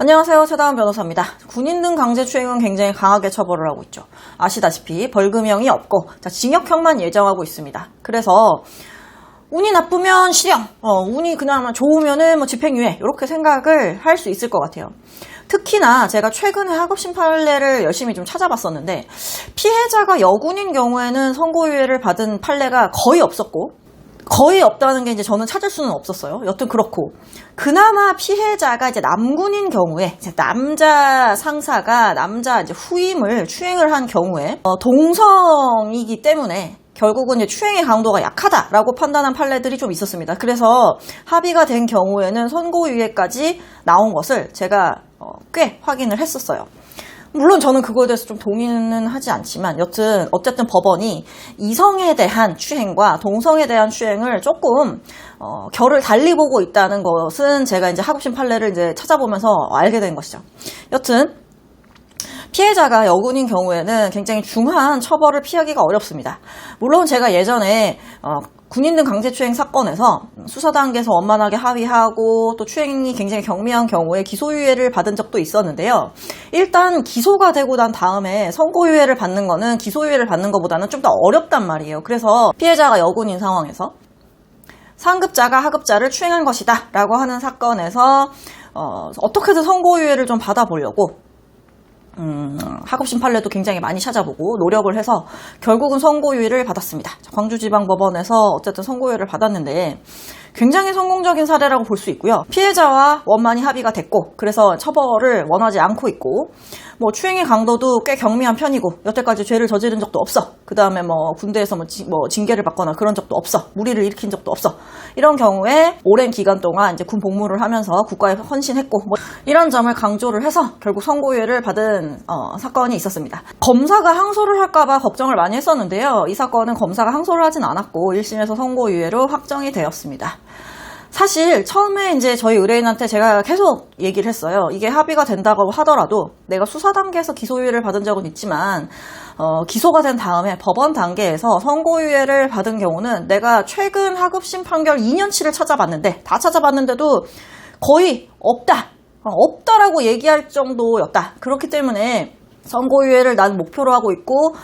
안녕하세요. 최다은 변호사입니다. 군인 등 강제추행은 굉장히 강하게 처벌을 하고 있죠. 아시다시피 벌금형이 없고 징역형만 예정하고 있습니다. 그래서 운이 나쁘면 실형, 운이 그나마 좋으면은 집행유예 이렇게 생각을 할 수 있을 것 같아요. 특히나 제가 최근에 하급심 판례를 열심히 좀 찾아봤었는데 피해자가 여군인 경우에는 선고유예를 받은 판례가 거의 없었고, 거의 없다는 게 이제 저는 찾을 수는 없었어요. 여튼 그렇고, 그나마 피해자가 이제 남군인 경우에 이제 남자 상사가 남자 이제 후임을 추행을 한 경우에 동성이기 때문에 결국은 이제 추행의 강도가 약하다라고 판단한 판례들이 좀 있었습니다. 그래서 합의가 된 경우에는 선고유예까지 나온 것을 제가 꽤 확인을 했었어요. 물론 저는 그거에 대해서 좀 동의는 하지 않지만 어쨌든 법원이 이성에 대한 추행과 동성에 대한 추행을 조금 결을 달리 보고 있다는 것은 제가 이제 하급심 판례를 이제 찾아보면서 알게 된 것이죠. 여튼 피해자가 여군인 경우에는 굉장히 중한 처벌을 피하기가 어렵습니다. 물론 제가 예전에 군인 등 강제추행 사건에서 수사 단계에서 원만하게 합의하고 또 추행이 굉장히 경미한 경우에 기소유예를 받은 적도 있었는데요. 일단 기소가 되고 난 다음에 선고유예를 받는 거는 기소유예를 받는 것보다는 좀 더 어렵단 말이에요. 그래서 피해자가 여군인 상황에서 상급자가 하급자를 추행한 것이다 라고 하는 사건에서 어떻게든 선고유예를 좀 받아보려고 하급심 판례도 굉장히 많이 찾아보고 노력을 해서 결국은 선고유예를 받았습니다. 광주지방법원에서 어쨌든 선고유예를 받았는데 굉장히 성공적인 사례라고 볼 수 있고요. 피해자와 원만히 합의가 됐고, 그래서 처벌을 원하지 않고 있고, 추행의 강도도 꽤 경미한 편이고, 여태까지 죄를 저지른 적도 없어. 그 다음에 군대에서 징계를 받거나 그런 적도 없어. 무리를 일으킨 적도 없어. 이런 경우에 오랜 기간 동안 이제 군 복무를 하면서 국가에 헌신했고, 이런 점을 강조를 해서 결국 선고유예를 받은 사건이 있었습니다. 검사가 항소를 할까봐 걱정을 많이 했었는데요. 이 사건은 검사가 항소를 하진 않았고 1심에서 선고유예로 확정이 되었습니다. 사실 처음에 이제 저희 의뢰인한테 제가 계속 얘기를 했어요. 이게 합의가 된다고 하더라도 내가 수사 단계에서 기소유예를 받은 적은 있지만 기소가 된 다음에 법원 단계에서 선고유예를 받은 경우는 내가 최근 하급심 판결 2년치를 찾아봤는데 다 찾아봤는데도 거의 없다라고 얘기할 정도였다. 그렇기 때문에 선고유예를 난 목표로 하고 있고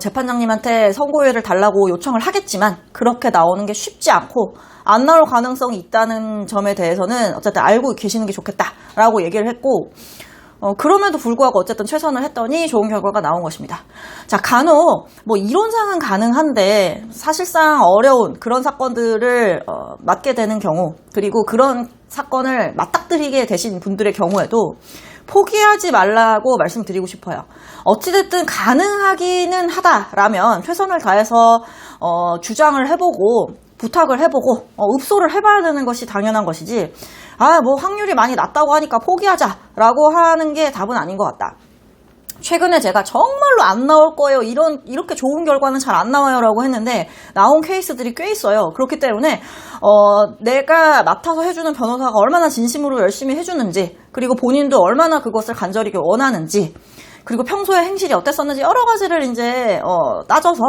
재판장님한테 선고유예를 달라고 요청을 하겠지만 그렇게 나오는 게 쉽지 않고 안 나올 가능성이 있다는 점에 대해서는 어쨌든 알고 계시는 게 좋겠다라고 얘기를 했고, 그럼에도 불구하고 어쨌든 최선을 했더니 좋은 결과가 나온 것입니다. 자, 간혹 이론상은 가능한데 사실상 어려운 그런 사건들을 맡게 되는 경우, 그리고 그런 사건을 맞닥뜨리게 되신 분들의 경우에도 포기하지 말라고 말씀드리고 싶어요. 어찌됐든 가능하기는 하다라면 최선을 다해서 주장을 해보고 부탁을 해보고 읍소를 해봐야 되는 것이 당연한 것이지, 확률이 많이 낮다고 하니까 포기하자라고 하는 게 답은 아닌 것 같다. 최근에 제가 정말로 안 나올 거예요, 이렇게 좋은 결과는 잘 안 나와요 라고 했는데 나온 케이스들이 꽤 있어요. 그렇기 때문에 내가 맡아서 해주는 변호사가 얼마나 진심으로 열심히 해주는지, 그리고 본인도 얼마나 그것을 간절히 원하는지, 그리고 평소에 행실이 어땠었는지 여러 가지를 이제 따져서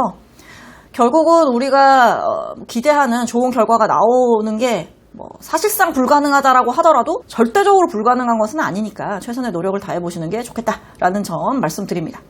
결국은 우리가 기대하는 좋은 결과가 나오는 게 사실상 불가능하다라고 하더라도 절대적으로 불가능한 것은 아니니까 최선의 노력을 다해보시는 게 좋겠다라는 점 말씀드립니다.